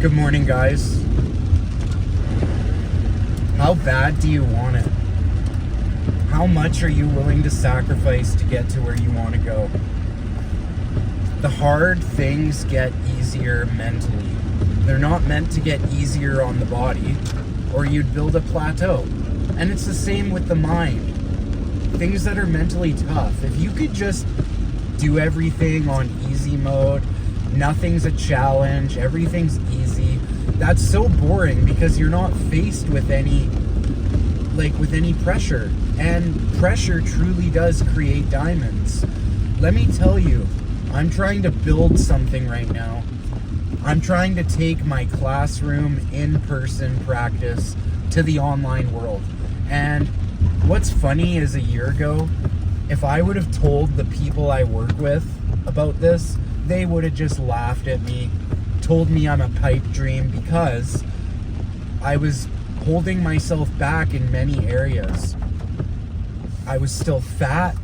Good morning, guys. How bad do you want it? How much are you willing to sacrifice to get to where you want to go? The hard things get easier mentally. They're not meant to get easier on the body, or you'd build a plateau. And it's the same with the mind. Things that are mentally tough. If you could just do everything on easy mode, nothing's a challenge, everything's easy, that's so boring because you're not faced with any pressure. And pressure truly does create diamonds. Let me tell you, I'm trying to build something right now. I'm trying to take my classroom in-person practice to the online world. And what's funny is a year ago, if I would have told the people I work with about this, they would have just laughed at me, told me I'm a pipe dream, because I was holding myself back in many areas. I was still fat,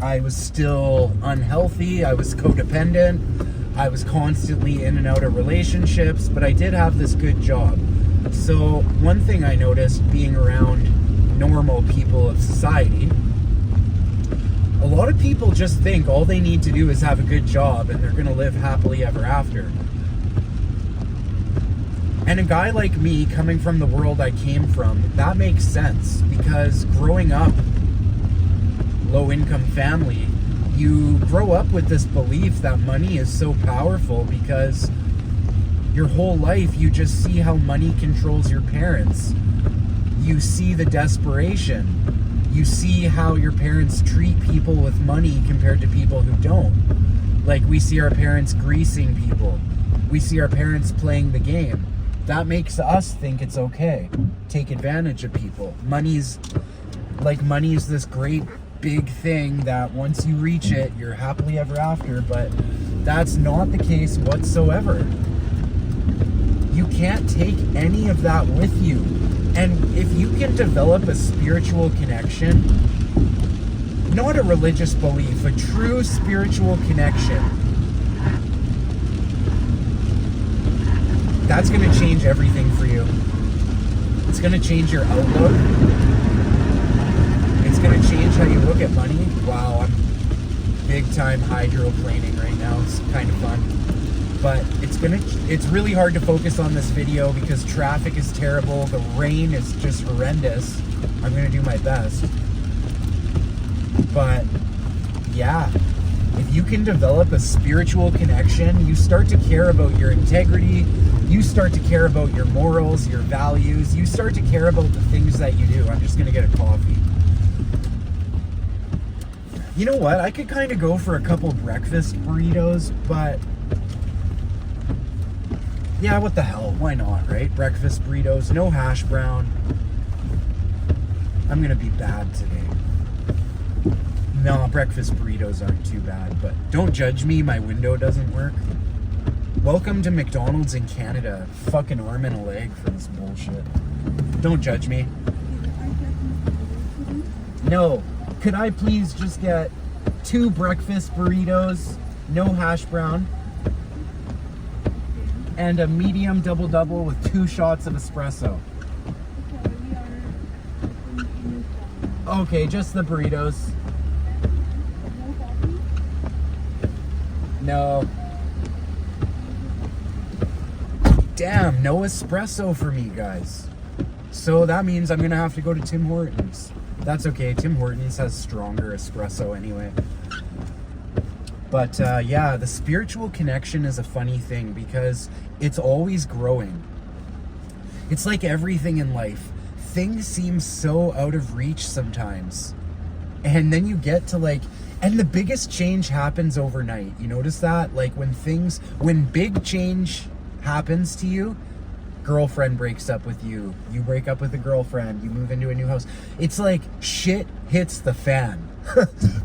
I was still unhealthy, I was codependent, I was constantly in and out of relationships, but I did have this good job. So one thing I noticed being around normal people of society, a lot of people just think all they need to do is have a good job and they're gonna live happily ever after. And a guy like me, coming from the world I came from, that makes sense, because growing up low-income family, you grow up with this belief that money is so powerful because your whole life you just see how money controls your parents. You see the desperation. You see how your parents treat people with money compared to people who don't. Like, we see our parents greasing people. We see our parents playing the game. That makes us think it's okay. Take advantage of people. Money is this great big thing that once you reach it, you're happily ever after, but that's not the case whatsoever. You can't take any of that with you. And if you can develop a spiritual connection, not a religious belief, a true spiritual connection, that's going to change everything for you. It's going to change your outlook. It's going to change how you look at money. Wow, I'm big time hydroplaning right now. It's kind of fun. But it's really hard to focus on this video because traffic is terrible. The rain is just horrendous. I'm going to do my best. But yeah, if you can develop a spiritual connection, you start to care about your integrity. You start to care about your morals, your values. You start to care about the things that you do. I'm just going to get a coffee. You know what? I could kind of go for a couple breakfast burritos, but yeah, what the hell? Why not, right? Breakfast burritos, no hash brown. I'm gonna be bad today. No, breakfast burritos aren't too bad, but don't judge me, my window doesn't work. Welcome to McDonald's in Canada. Fucking arm and a leg for this bullshit. Don't judge me. No. Could I please just get 2 breakfast burritos, no hash brown, and a medium double-double with 2 shots of espresso? Okay, just the burritos. No. Damn, no espresso for me, guys. So that means I'm gonna have to go to Tim Hortons. That's okay, Tim Hortons has stronger espresso anyway. But yeah, the spiritual connection is a funny thing because it's always growing. It's like everything in life. Things seem so out of reach sometimes. And then you get to and the biggest change happens overnight. You notice that? Like when big change happens to you, girlfriend breaks up with you, you break up with a girlfriend, you move into a new house. It's like shit hits the fan.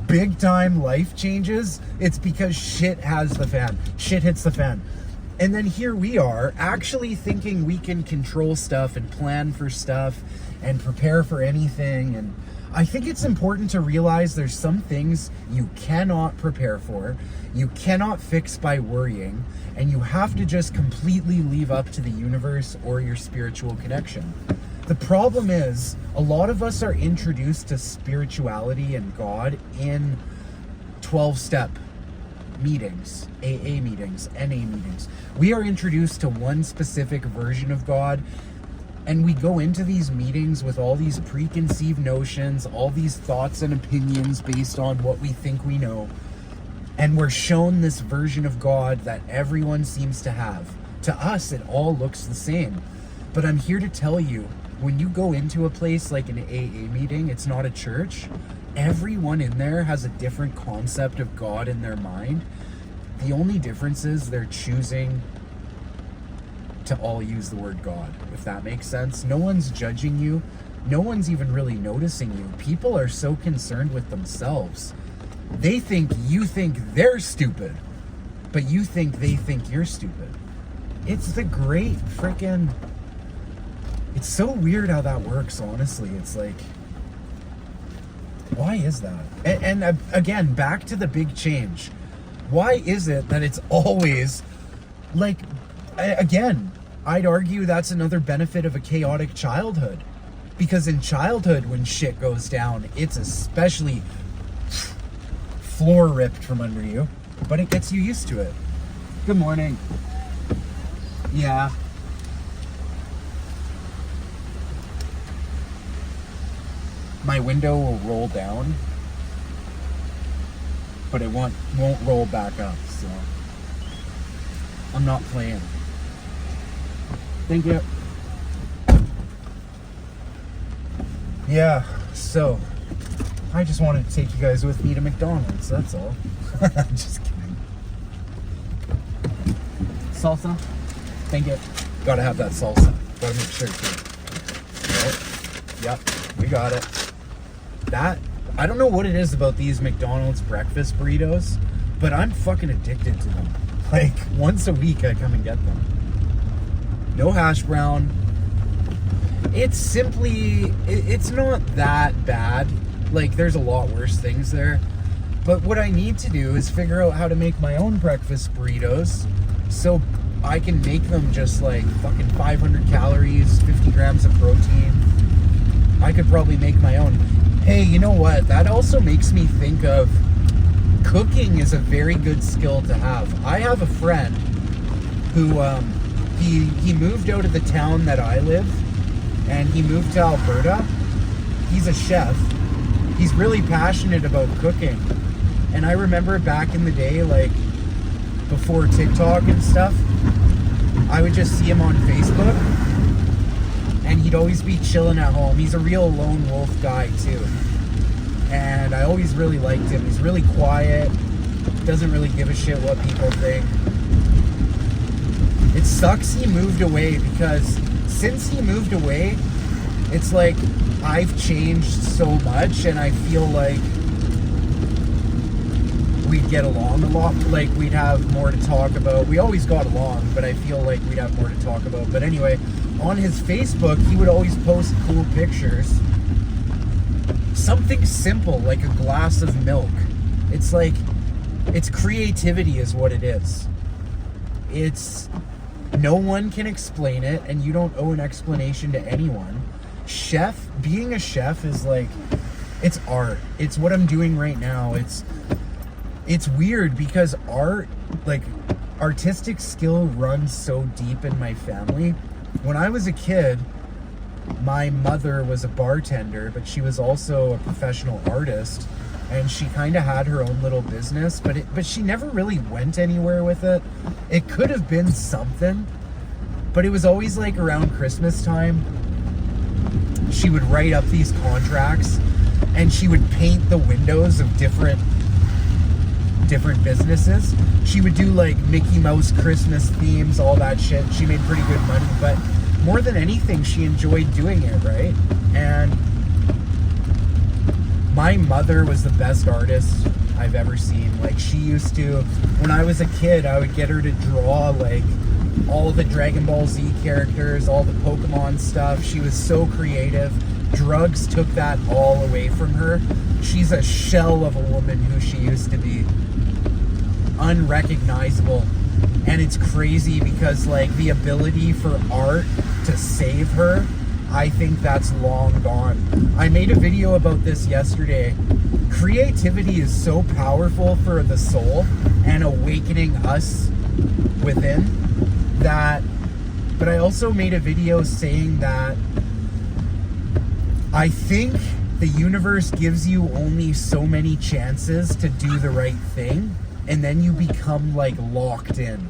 Big time life changes, it's because shit has the fan. Shit hits the fan. And then here we are actually thinking we can control stuff and plan for stuff and prepare for anything. And I think it's important to realize there's some things you cannot prepare for, you cannot fix by worrying, and you have to just completely leave up to the universe or your spiritual connection. The problem is, a lot of us are introduced to spirituality and God in 12-step meetings, AA meetings, NA meetings. We are introduced to one specific version of God, and we go into these meetings with all these preconceived notions, all these thoughts and opinions based on what we think we know. And we're shown this version of God that everyone seems to have. To us, it all looks the same. But I'm here to tell you, when you go into a place like an AA meeting, it's not a church, everyone in there has a different concept of God in their mind. The only difference is they're choosing to all use the word God, if that makes sense. No one's judging you. No one's even really noticing you. People are so concerned with themselves. They think you think they're stupid, but you think they think you're stupid. It's the great freaking... It's so weird how that works, honestly. It's like, why is that? And again, back to the big change. Why is it that it's always like, again, I'd argue that's another benefit of a chaotic childhood. Because in childhood, when shit goes down, it's especially floor ripped from under you, but it gets you used to it. Good morning. Yeah. My window will roll down, but it won't roll back up, so I'm not playing. Thank you. Yeah, so I just wanted to take you guys with me to McDonald's, that's all. Just kidding. Salsa? Thank you. Gotta have that salsa. Gotta make sure too. Right? Yep, we got it. That, I don't know what it is about these McDonald's breakfast burritos, but I'm fucking addicted to them. Like, once a week I come and get them. No hash brown. It's simply, it's not that bad. Like, there's a lot worse things there. But what I need to do is figure out how to make my own breakfast burritos so I can make them just like fucking 500 calories, 50 grams of protein. I could probably make my own. Hey, you know what? That also makes me think of cooking is a very good skill to have. I have a friend who, he moved out of the town that I live, and he moved to Alberta. He's a chef. He's really passionate about cooking. And I remember back in the day, like before TikTok and stuff, I would just see him on Facebook, and he'd always be chilling at home. He's a real lone wolf guy too. And I always really liked him. He's really quiet, doesn't really give a shit what people think. It sucks he moved away, because since he moved away, it's like I've changed so much, and I feel like we'd get along a lot. Like, we'd have more to talk about. We always got along, but I feel like we'd have more to talk about. But anyway, on his Facebook, he would always post cool pictures. Something simple, like a glass of milk. It's like, it's creativity is what it is. It's, no one can explain it, and you don't owe an explanation to anyone. Being a chef is like, it's art. It's what I'm doing right now. It's weird because art, like, artistic skill runs so deep in my family. When I was a kid, my mother was a bartender, but she was also a professional artist, and she kind of had her own little business, but she never really went anywhere with it. It could have been something, but it was always like around Christmas time, she would write up these contracts, and she would paint the windows of different businesses. She would do like Mickey Mouse Christmas themes, all that shit. She made pretty good money, but more than anything, she enjoyed doing it, right? And my mother was the best artist I've ever seen. Like, she used to, when I was a kid, I would get her to draw like all the Dragon Ball Z characters, all the Pokemon stuff. She was so creative. Drugs took that all away from her. She's a shell of a woman who she used to be. Unrecognizable. And it's crazy because, like, the ability for art to save her, I think that's long gone. I made a video about this yesterday. Creativity is so powerful for the soul and awakening us within that. But I also made a video saying that I think the universe gives you only so many chances to do the right thing, and then you become like locked in.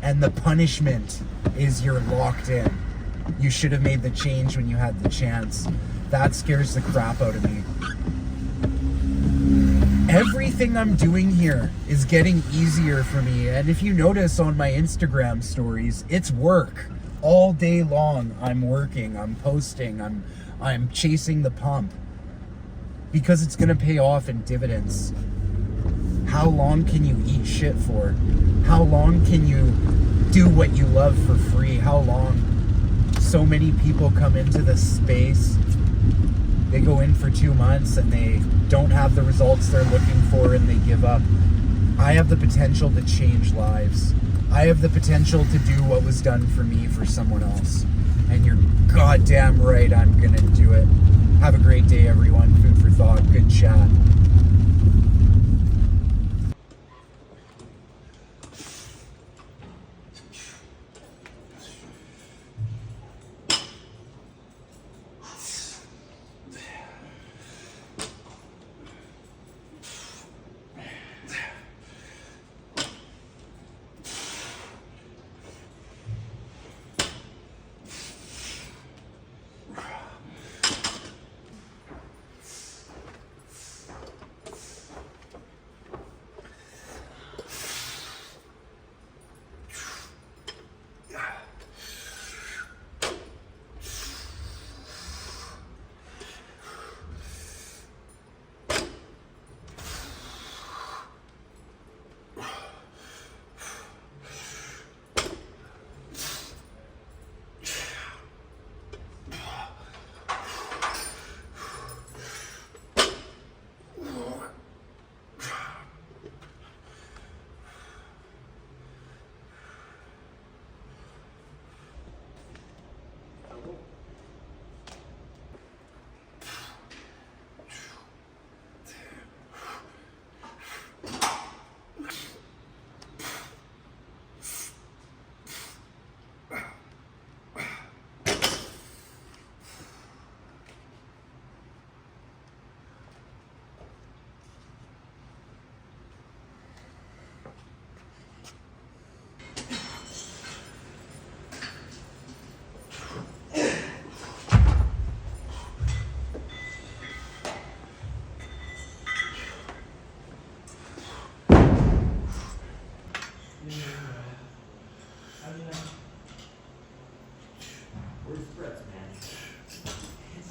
And the punishment is you're locked in. You should have made the change when you had the chance. That scares the crap out of me. Everything I'm doing here is getting easier for me. And if you notice on my Instagram stories, it's work. All day long, I'm working, I'm posting, I'm chasing the pump. Because it's gonna pay off in dividends. How long can you eat shit for? How long can you do what you love for free? How long? So many people come into this space, they go in for 2 months and they don't have the results they're looking for and they give up. I have the potential to change lives. I have the potential to do what was done for me for someone else. And you're goddamn right I'm gonna do it. Have a great day, everyone. Food for thought. Good chat.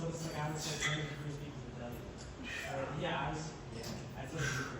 So it's like I was like ready for people to tell you. Yeah, I feel like